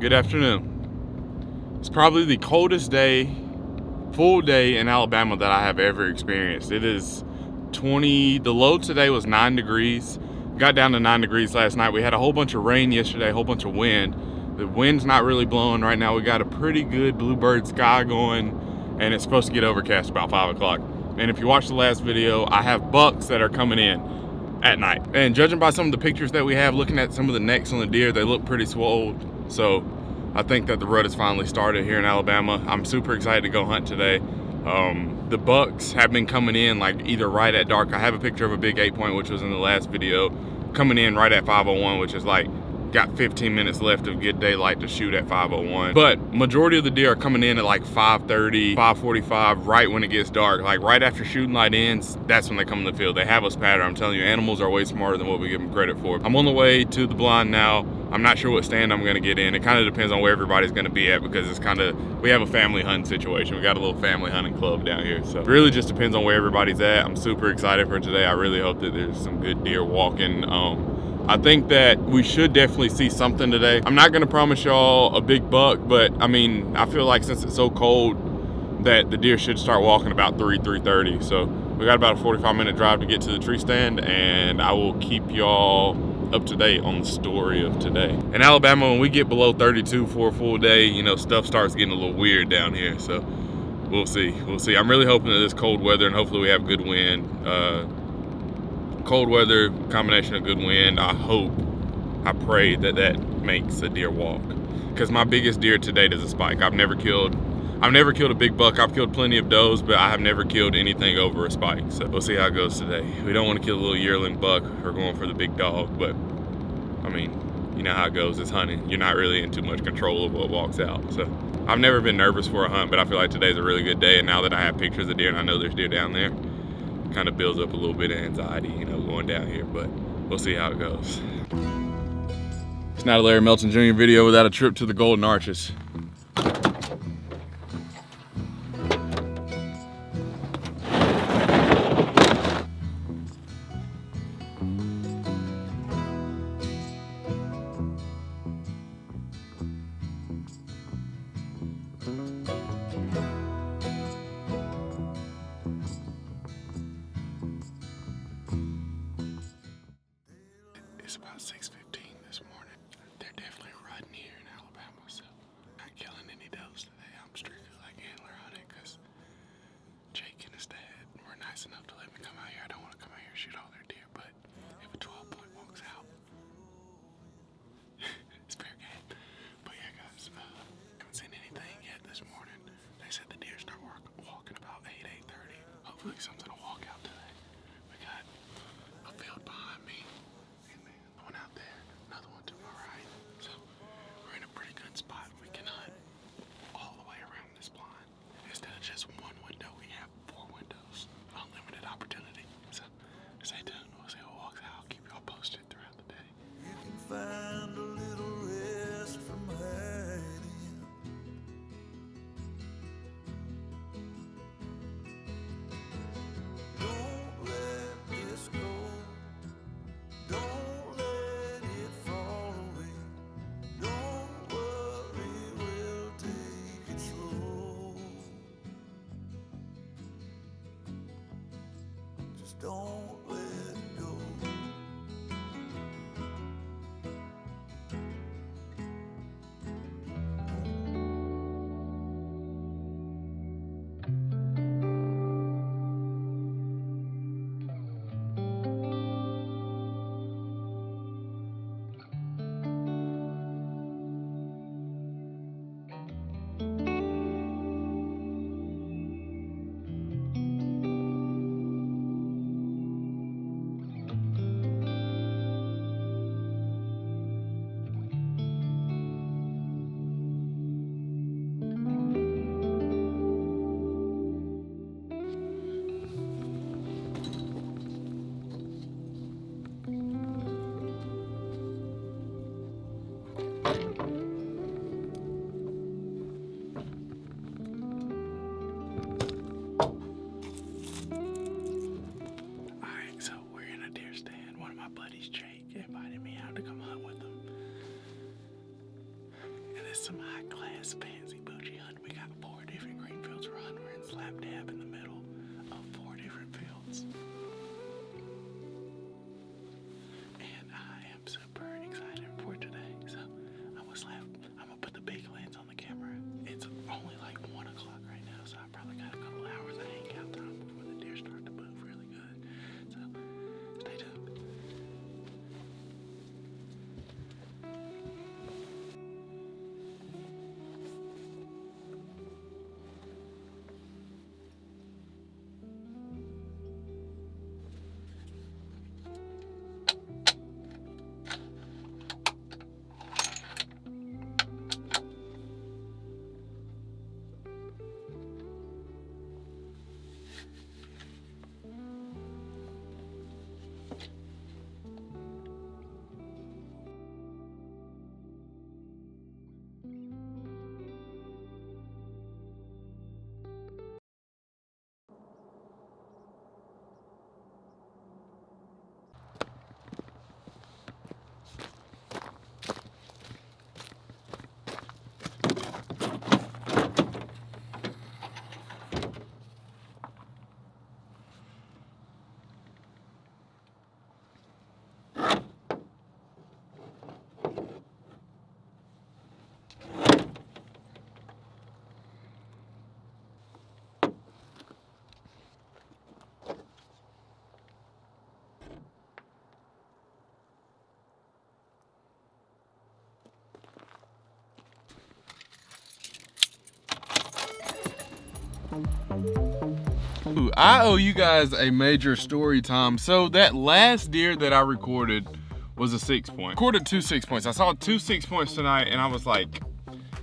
Good afternoon. It's probably the coldest day, full day in Alabama that I have ever experienced. It is 20, the low today was 9 degrees. Got down to 9 degrees last night. We had a whole bunch of rain yesterday, a whole bunch of wind. The wind's not really blowing right now. We got a pretty good bluebird sky going, and it's supposed to get overcast about 5 o'clock. And if you watched the last video, I have bucks that are coming in at night. And judging by some of the pictures that we have, looking at some of the necks on the deer, they look pretty swole. So I think that the rut has finally started here in Alabama. I'm super excited to go hunt today. The bucks have been coming in like either right at dark. I have a picture of a big 8-point, which was in the last video, coming in right at 5:01, which is like got 15 minutes left of good daylight to shoot at 5:01. But majority of the deer are coming in at like 5:30, 5:45, right when it gets dark. Like right after shooting light ends, that's when they come in the field. They have us patterned. I'm telling you, animals are way smarter than what we give them credit for. I'm on the way to the blind now. I'm not sure what stand I'm gonna get in. It kind of depends on where everybody's gonna be at, because it's kind of, we have a family hunting situation. We got a little family hunting club down here. So it really just depends on where everybody's at. I'm super excited for today. I really hope that there's some good deer walking. I think that we should definitely see something today. I'm not gonna promise y'all a big buck, but I mean, I feel like since it's so cold that the deer should start walking about 3:30. So we got about a 45-minute drive to get to the tree stand, and I will keep y'all up to date on the story of today. In Alabama, when we get below 32 for a full day, you know, stuff starts getting a little weird down here. So we'll see. I'm really hoping that this cold weather, and hopefully we have good wind. Cold weather, combination of good wind, I pray that makes a deer walk. Because my biggest deer to date is a spike. I've never killed a big buck. I've killed plenty of does, but I have never killed anything over a spike. So we'll see how it goes today. We don't want to kill a little yearling buck or going for the big dog, but I mean, you know how it goes. It's hunting. You're not really in too much control of what walks out. So I've never been nervous for a hunt, but I feel like today's a really good day. And now that I have pictures of deer and I know there's deer down there, kind of builds up a little bit of anxiety, you know, going down here, but we'll see how it goes. It's not a Larry Melton Jr. video without a trip to the Golden Arches. It's about 6:15 this morning. They're definitely rutting here in Alabama, so not killing any does today. I'm strictly like antler hunting because Jake and his dad were nice enough to let me come out here. I don't want to come out here and shoot all their deer, but if a 12-point walks out, it's fair game. But yeah, guys, haven't seen anything yet this morning. They said the deer start walking about 8:30. Hopefully something will walk out today. We got a field behind me. One out there, another one to my right. So we're in a pretty good spot. We can hunt all the way around this blind. Instead of just one window, we have 4 windows. Unlimited opportunity. So stay tuned. We'll see what walks out. I'll keep y'all posted throughout the day. You can find a little rest from hiding. Don't let this go. Don't let it fall away. Don't worry, we'll take it slow. Just don't let go. nice fancy bougie hunt. We got 4 different green fields we're hunting. We're in slap dab in the middle of 4 different fields. And I am super excited for today. So I'm gonna put the big lens on the camera. It's only like 1 o'clock right now, so I probably got a couple hours of hangout time before the deer start to move really good. So stay tuned. Ooh, I owe you guys a major story time. So that last deer that I recorded was a 6 point. Recorded 2 6 points. I saw 2 6 points tonight and I was like,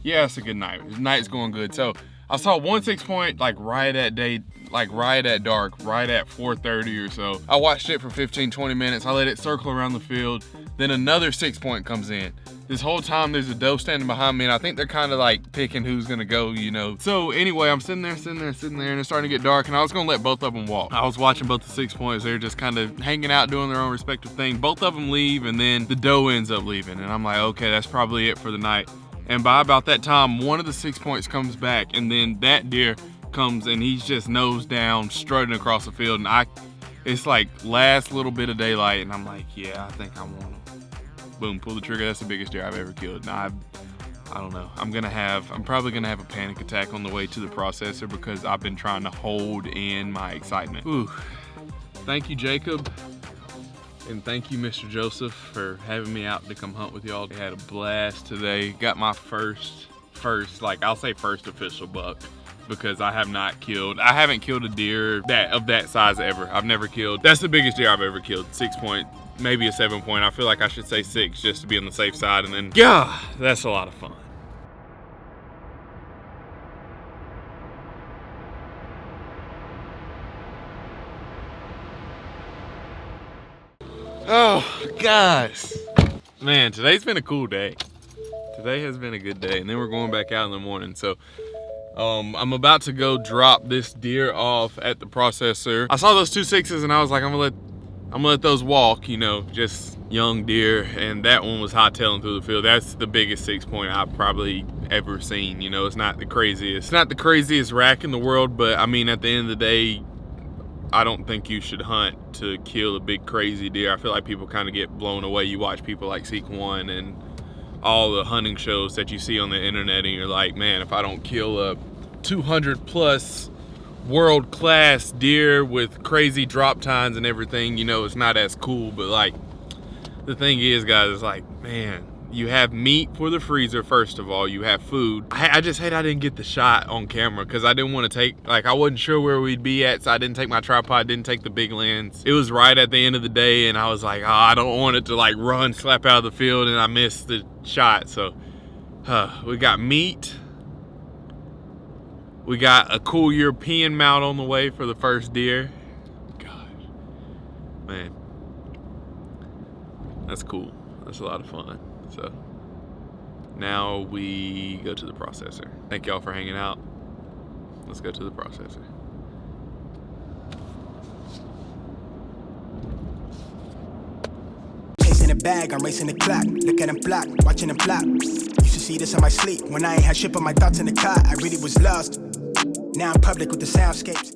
yeah, it's a good night. The night's going good. So I saw 1 6 point like right at dark, right at 4:30 or so. I watched it for 15-20 minutes. I let it circle around the field. Then another 6 point comes in. This whole time there's a doe standing behind me and I think they're kind of like picking who's gonna go, you know. So anyway, I'm sitting there and it's starting to get dark and I was gonna let both of them walk. I was watching both the 6 points. They're just kind of hanging out doing their own respective thing. Both of them leave and then the doe ends up leaving and I'm like, okay, that's probably it for the night. And by about that time, one of the 6 points comes back and then that deer comes and he's just nose down strutting across the field and it's like last little bit of daylight and I'm like, yeah, I think I want him. Boom, pull the trigger. That's the biggest deer I've ever killed. And I don't know. I'm probably gonna have a panic attack on the way to the processor because I've been trying to hold in my excitement. Ooh. Thank you, Jacob. And thank you, Mr. Joseph, for having me out to come hunt with y'all. I had a blast today. Got my first, like I'll say first official buck because I haven't killed a deer of that size ever. I've never killed. That's the biggest deer I've ever killed. 6 point. Maybe a 7 point. I feel like I should say 6 just to be on the safe side. And then, yeah, that's a lot of fun. Oh, guys. Man, today's been a cool day. Today has been a good day. And then we're going back out in the morning. So I'm about to go drop this deer off at the processor. I saw those 2 6s and I was like, I'm gonna let those walk, you know, just young deer, and that one was hightailing through the field. That's the biggest 6 point I've probably ever seen. You know, it's not the craziest rack in the world, but I mean, at the end of the day, I don't think you should hunt to kill a big crazy deer. I feel like people kind of get blown away. You watch people like Seek One and all the hunting shows that you see on the internet and you're like, man, if I don't kill a 200 plus world-class deer with crazy drop tines and everything, you know, it's not as cool. But like, the thing is, guys, it's like, man, you have meat for the freezer. First of all, you have food. I just hate I didn't get the shot on camera because I didn't want to take, like, I wasn't sure where we'd be at, so I didn't take my tripod, didn't take the big lens. It was right at the end of the day and I was like, oh, I don't want it to like run slap out of the field, and I missed the shot. So we got meat. We got a cool European mount on the way for the first deer. Gosh, man, that's cool. That's a lot of fun. So now we go to the processor. Thank y'all for hanging out. Let's go to the processor. Chasing a bag, I'm racing the clock. Look at them flock, watching them flop. Used to see this in my sleep. When I ain't had shit but my thoughts in the car, I really was lost. Now I'm public with the soundscapes.